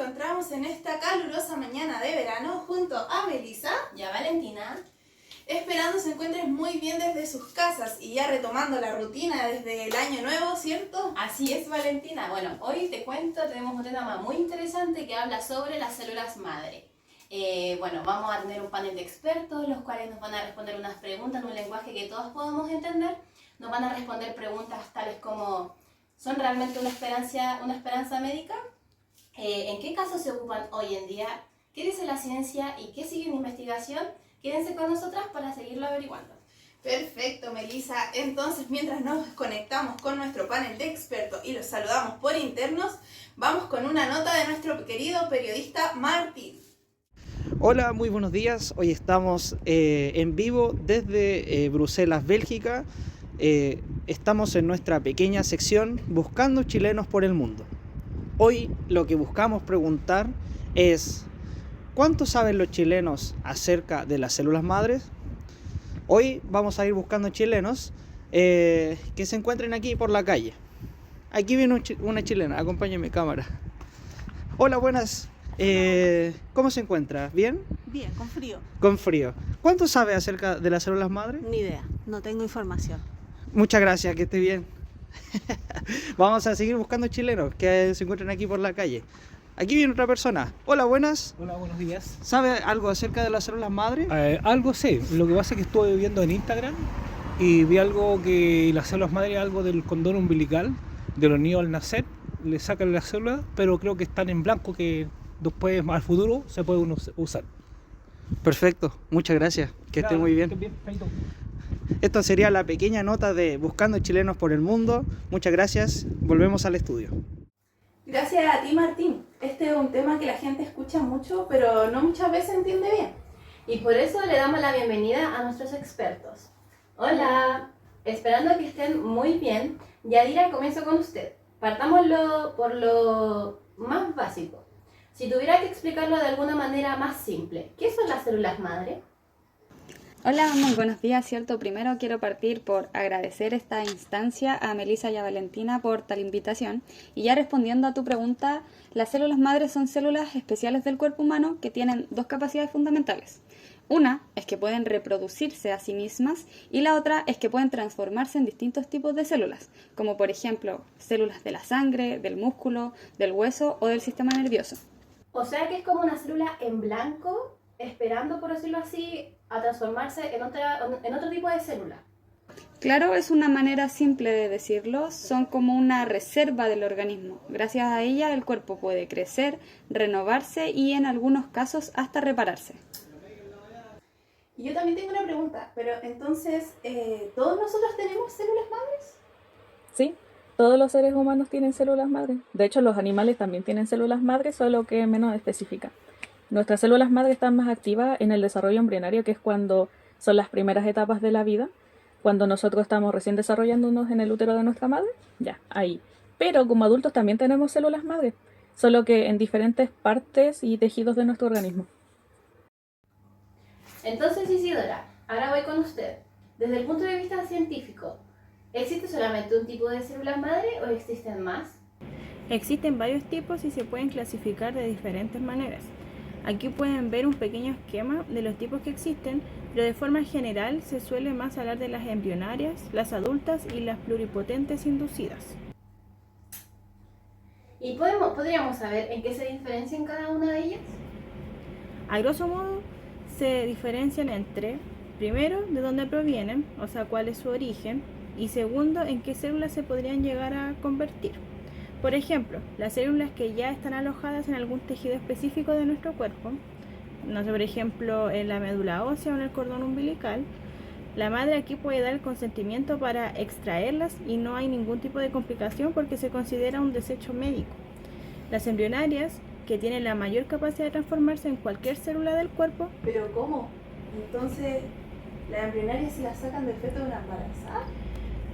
encontramos en esta calurosa mañana de verano junto a Melissa y a Valentina, esperando se encuentren muy bien desde sus casas y ya retomando la rutina desde el año nuevo, ¿cierto? Así es, Valentina. Bueno, hoy te cuento, tenemos un tema muy interesante que habla sobre las células madre. Bueno, vamos a tener un panel de expertos, los cuales nos van a responder unas preguntas en un lenguaje que todos podamos entender. Nos van a responder preguntas tales como: ¿son realmente una esperanza médica? ¿En qué casos se ocupan hoy en día? ¿Qué dice la ciencia y qué sigue en investigación? Quédense con nosotras para seguirlo averiguando. Perfecto, Melissa. Entonces, mientras nos conectamos con nuestro panel de expertos y los saludamos por internos, vamos con una nota de nuestro querido periodista Martín. Hola, muy buenos días. Hoy estamos en vivo desde Bruselas, Bélgica. Estamos en nuestra pequeña sección Buscando Chilenos por el Mundo. Hoy lo que buscamos preguntar es: ¿cuánto saben los chilenos acerca de las células madres? Hoy vamos a ir buscando chilenos que se encuentren aquí por la calle. Aquí viene una chilena, acompáñame cámara. Hola, buenas. ¿Cómo se encuentra? ¿Bien? Bien, con frío. Con frío. ¿Cuánto sabe acerca de las células madres? Ni idea, no tengo información. Muchas gracias, que esté bien. Vamos a seguir buscando chilenos que se encuentran aquí por la calle. Aquí viene otra persona. Hola, buenas. Hola, buenos días. ¿Sabe algo acerca de las células madres? Algo sé, lo que pasa es que estuve viendo en Instagram y vi algo que las células madre, algo del cordón umbilical, de los niños al nacer, le sacan las células, pero creo que están en blanco, que después al futuro se pueden usar. Perfecto, muchas gracias, que esté muy bien. Esta sería la pequeña nota de Buscando Chilenos por el Mundo. Muchas gracias, volvemos al estudio. Gracias a ti, Martín. Este es un tema que la gente escucha mucho, pero no muchas veces entiende bien. Y por eso le damos la bienvenida a nuestros expertos. Hola, esperando que estén muy bien. Yadira, comienzo con usted. Partámoslo por lo más básico. Si tuviera que explicarlo de alguna manera más simple, ¿qué son las células madre? Hola, muy buenos días, ¿cierto? Primero quiero partir por agradecer esta instancia a Melissa y a Valentina por tal invitación. Y ya respondiendo a tu pregunta, las células madres son células especiales del cuerpo humano que tienen dos capacidades fundamentales. Una es que pueden reproducirse a sí mismas y la otra es que pueden transformarse en distintos tipos de células, como por ejemplo células de la sangre, del músculo, del hueso o del sistema nervioso. O sea que es como una célula en blanco, esperando, por decirlo así, a transformarse en otro tipo de célula. Claro, es una manera simple de decirlo, son como una reserva del organismo. Gracias a ella el cuerpo puede crecer, renovarse y en algunos casos hasta repararse. Y yo también tengo una pregunta, pero entonces, ¿todos nosotros tenemos células madres? Sí, todos los seres humanos tienen células madres. De hecho, los animales también tienen células madres, solo que menos específicas. Nuestras células madre están más activas en el desarrollo embrionario, que es cuando son las primeras etapas de la vida, cuando nosotros estamos recién desarrollándonos en el útero de nuestra madre, ya, ahí. Pero como adultos también tenemos células madre, solo que en diferentes partes y tejidos de nuestro organismo. Entonces, Isidora, ahora voy con usted. Desde el punto de vista científico, ¿existe solamente un tipo de células madre o existen más? Existen varios tipos y se pueden clasificar de diferentes maneras. Aquí pueden ver un pequeño esquema de los tipos que existen, pero de forma general se suele más hablar de las embrionarias, las adultas y las pluripotentes inducidas. ¿Y podríamos saber en qué se diferencian cada una de ellas? A grosso modo, se diferencian entre, primero, de dónde provienen, o sea, cuál es su origen, y segundo, en qué células se podrían llegar a convertir. Por ejemplo, las células que ya están alojadas en algún tejido específico de nuestro cuerpo, no sé, por ejemplo, en la médula ósea o en el cordón umbilical, la madre aquí puede dar el consentimiento para extraerlas y no hay ningún tipo de complicación porque se considera un desecho médico. Las embrionarias, que tienen la mayor capacidad de transformarse en cualquier célula del cuerpo. ¿Pero cómo? Entonces, ¿las embrionarias se las sacan del feto de una embarazada?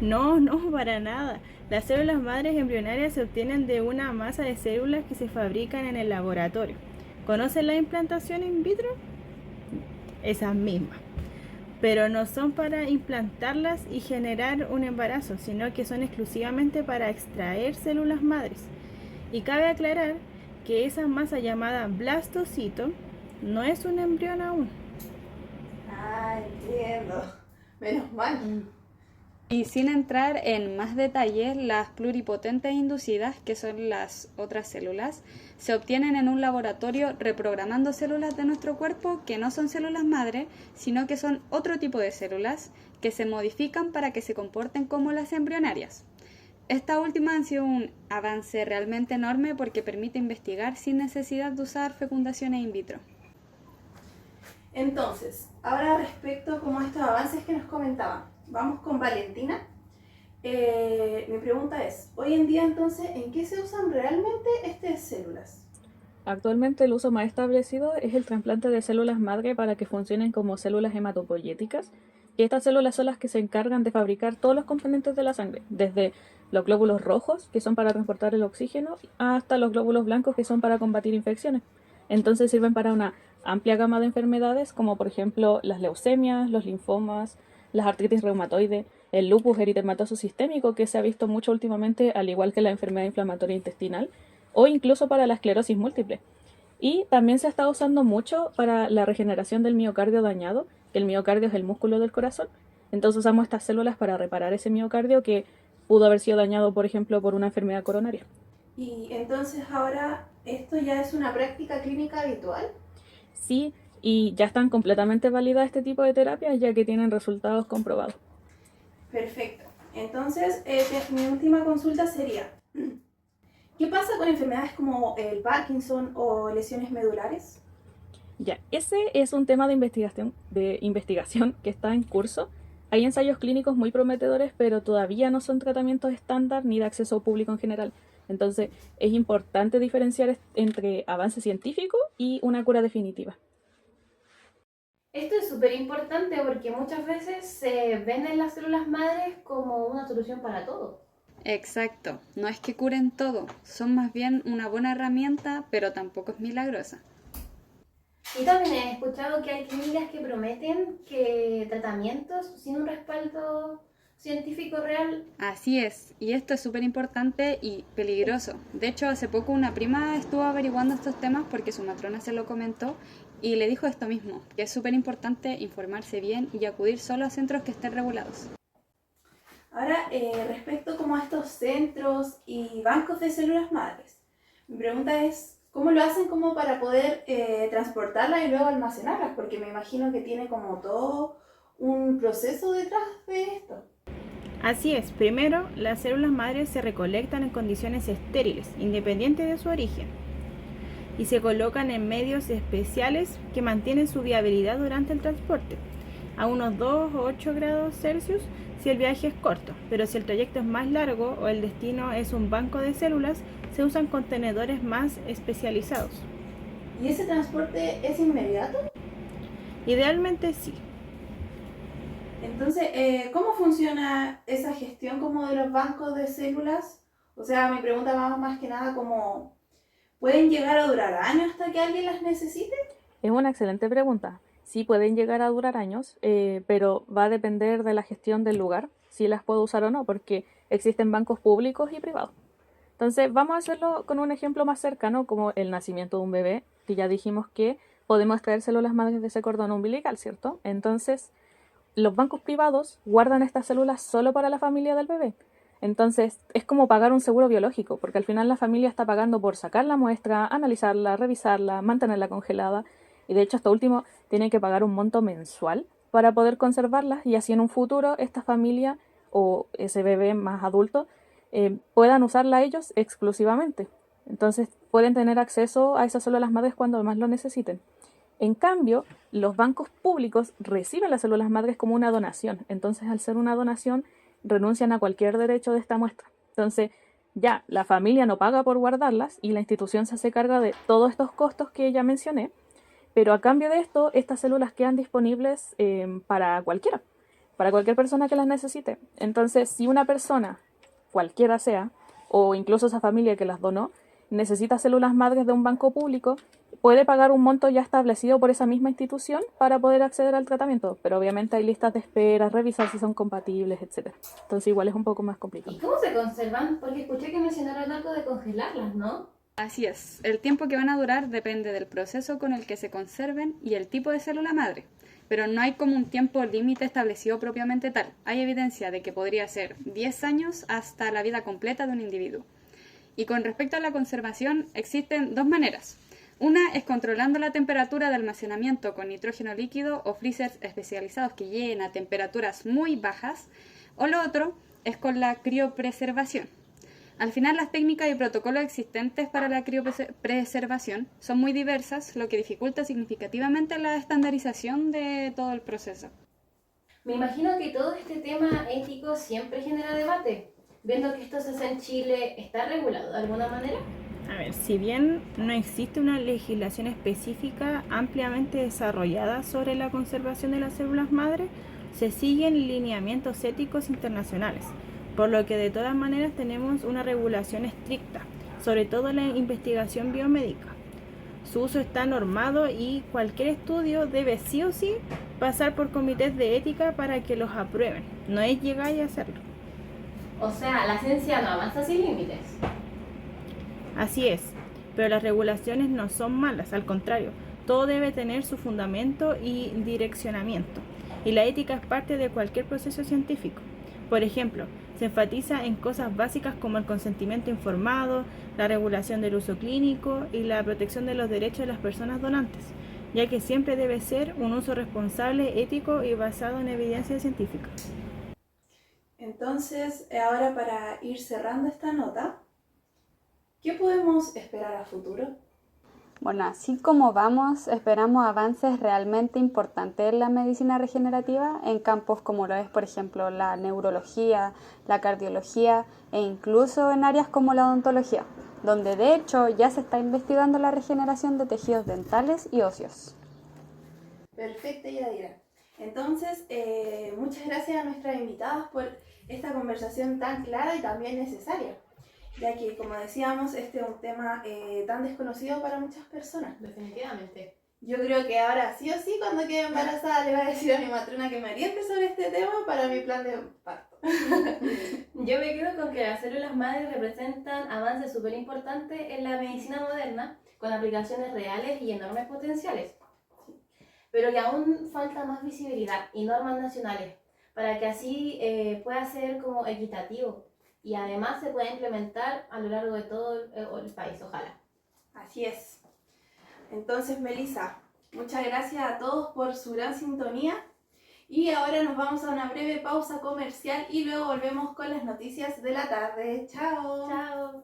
No, para nada. Las células madres embrionarias se obtienen de una masa de células que se fabrican en el laboratorio. ¿Conocen la implantación in vitro? Esas mismas. Pero no son para implantarlas y generar un embarazo, sino que son exclusivamente para extraer células madres. Y cabe aclarar que esa masa llamada blastocito no es un embrión aún. Ah, entiendo. Menos mal. Y sin entrar en más detalles, las pluripotentes inducidas, que son las otras células, se obtienen en un laboratorio reprogramando células de nuestro cuerpo que no son células madre, sino que son otro tipo de células que se modifican para que se comporten como las embrionarias. Esta última ha sido un avance realmente enorme porque permite investigar sin necesidad de usar fecundaciones in vitro. Entonces, ahora respecto como a estos avances que nos comentaban, vamos con Valentina. Mi pregunta es, hoy en día entonces, ¿en qué se usan realmente estas células? Actualmente el uso más establecido es el trasplante de células madre para que funcionen como células hematopoyéticas, y estas células son las que se encargan de fabricar todos los componentes de la sangre, desde los glóbulos rojos, que son para transportar el oxígeno, hasta los glóbulos blancos, que son para combatir infecciones. Entonces sirven para una amplia gama de enfermedades, como por ejemplo las leucemias, los linfomas, las artritis reumatoide, el lupus eritematoso sistémico, que se ha visto mucho últimamente, al igual que la enfermedad inflamatoria intestinal, o incluso para la esclerosis múltiple. Y también se está usando mucho para la regeneración del miocardio dañado, que el miocardio es el músculo del corazón. Entonces usamos estas células para reparar ese miocardio que pudo haber sido dañado, por ejemplo, por una enfermedad coronaria. Y entonces ahora, ¿esto ya es una práctica clínica habitual? Sí, y ya están completamente validadas este tipo de terapias, ya que tienen resultados comprobados. Perfecto. Entonces, mi última consulta sería, ¿qué pasa con enfermedades como el Parkinson o lesiones medulares? Ya, ese es un tema de investigación que está en curso. Hay ensayos clínicos muy prometedores, pero todavía no son tratamientos estándar ni de acceso público en general. Entonces, es importante diferenciar entre avance científico y una cura definitiva. Esto es súper importante porque muchas veces se venden las células madres como una solución para todo. Exacto, no es que curen todo, son más bien una buena herramienta, pero tampoco es milagrosa. Y también he escuchado que hay clínicas que prometen que tratamientos sin un respaldo científico real. Así es, y esto es súper importante y peligroso. De hecho, hace poco una prima estuvo averiguando estos temas porque su matrona se lo comentó y le dijo esto mismo, que es súper importante informarse bien y acudir solo a centros que estén regulados. Ahora, respecto como a estos centros y bancos de células madres, mi pregunta es, ¿cómo lo hacen como para poder transportarlas y luego almacenarlas? Porque me imagino que tiene como todo un proceso detrás de esto. Así es, primero las células madres se recolectan en condiciones estériles, independiente de su origen, y se colocan en medios especiales que mantienen su viabilidad durante el transporte, a unos 2 o 8 grados Celsius si el viaje es corto, pero si el trayecto es más largo o el destino es un banco de células, se usan contenedores más especializados. ¿Y ese transporte es inmediato? Idealmente sí. Entonces, ¿cómo funciona esa gestión como de los bancos de células? O sea, mi pregunta va más que nada como, ¿pueden llegar a durar años hasta que alguien las necesite? Es una excelente pregunta. Sí pueden llegar a durar años, pero va a depender de la gestión del lugar, si las puedo usar o no, porque existen bancos públicos y privados. Entonces, vamos a hacerlo con un ejemplo más cercano, como el nacimiento de un bebé, que ya dijimos que podemos extraer células madres de ese cordón umbilical, ¿cierto? Entonces, los bancos privados guardan estas células solo para la familia del bebé. Entonces, es como pagar un seguro biológico, porque al final la familia está pagando por sacar la muestra, analizarla, revisarla, mantenerla congelada, y de hecho, hasta último, tienen que pagar un monto mensual para poder conservarlas, y así en un futuro esta familia o ese bebé más adulto puedan usarla ellos exclusivamente. Entonces, pueden tener acceso a esas células madres cuando más lo necesiten. En cambio, los bancos públicos reciben las células madres como una donación. Entonces, al ser una donación, renuncian a cualquier derecho de esta muestra. Entonces, ya la familia no paga por guardarlas y la institución se hace cargo de todos estos costos que ya mencioné, pero a cambio de esto, estas células quedan disponibles para cualquier persona que las necesite. Entonces, si una persona, cualquiera sea, o incluso esa familia que las donó, necesita células madres de un banco público, puede pagar un monto ya establecido por esa misma institución para poder acceder al tratamiento, pero obviamente hay listas de espera, revisar si son compatibles, etc. Entonces igual es un poco más complicado. ¿Y cómo se conservan? Porque escuché que mencionaron algo de congelarlas, ¿no? Así es, el tiempo que van a durar depende del proceso con el que se conserven y el tipo de célula madre, pero no hay como un tiempo límite establecido propiamente tal. Hay evidencia de que podría ser 10 años hasta la vida completa de un individuo. Y con respecto a la conservación, existen dos maneras. Una es controlando la temperatura de almacenamiento con nitrógeno líquido o freezers especializados que lleguen a temperaturas muy bajas, o lo otro es con la criopreservación. Al final, las técnicas y protocolos existentes para la criopreservación son muy diversas, lo que dificulta significativamente la estandarización de todo el proceso. Me imagino que todo este tema ético siempre genera debate. Viendo que esto se hace en Chile, ¿está regulado de alguna manera? A ver, si bien no existe una legislación específica ampliamente desarrollada sobre la conservación de las células madre, se siguen lineamientos éticos internacionales, por lo que de todas maneras tenemos una regulación estricta, sobre todo en la investigación biomédica. Su uso está normado y cualquier estudio debe sí o sí pasar por comités de ética para que los aprueben. No es llegar y hacerlo. O sea, la ciencia no avanza sin límites. Así es, pero las regulaciones no son malas, al contrario, todo debe tener su fundamento y direccionamiento, y la ética es parte de cualquier proceso científico. Por ejemplo, se enfatiza en cosas básicas como el consentimiento informado, la regulación del uso clínico y la protección de los derechos de las personas donantes, ya que siempre debe ser un uso responsable, ético y basado en evidencia científica. Entonces, ahora para ir cerrando esta nota, ¿qué podemos esperar a futuro? Bueno, así como vamos, esperamos avances realmente importantes en la medicina regenerativa en campos como lo es, por ejemplo, la neurología, la cardiología e incluso en áreas como la odontología, donde de hecho ya se está investigando la regeneración de tejidos dentales y óseos. Perfecto, Yadira. Entonces, muchas gracias a nuestras invitadas por esta conversación tan clara y también necesaria, ya que, como decíamos, este es un tema tan desconocido para muchas personas. Definitivamente. Yo creo que ahora sí o sí, cuando quede embarazada, le voy a decir a mi matrona que me oriente sobre este tema para mi plan de parto. Yo me quedo con que las células madres representan avances súper importantes en la medicina moderna, con aplicaciones reales y enormes potenciales. Pero que aún falta más visibilidad y normas nacionales, para que así pueda ser como equitativo y además se pueda implementar a lo largo de todo el país, ojalá. Así es. Entonces, Melissa, muchas gracias a todos por su gran sintonía y ahora nos vamos a una breve pausa comercial y luego volvemos con las noticias de la tarde. ¡Chao! Chao.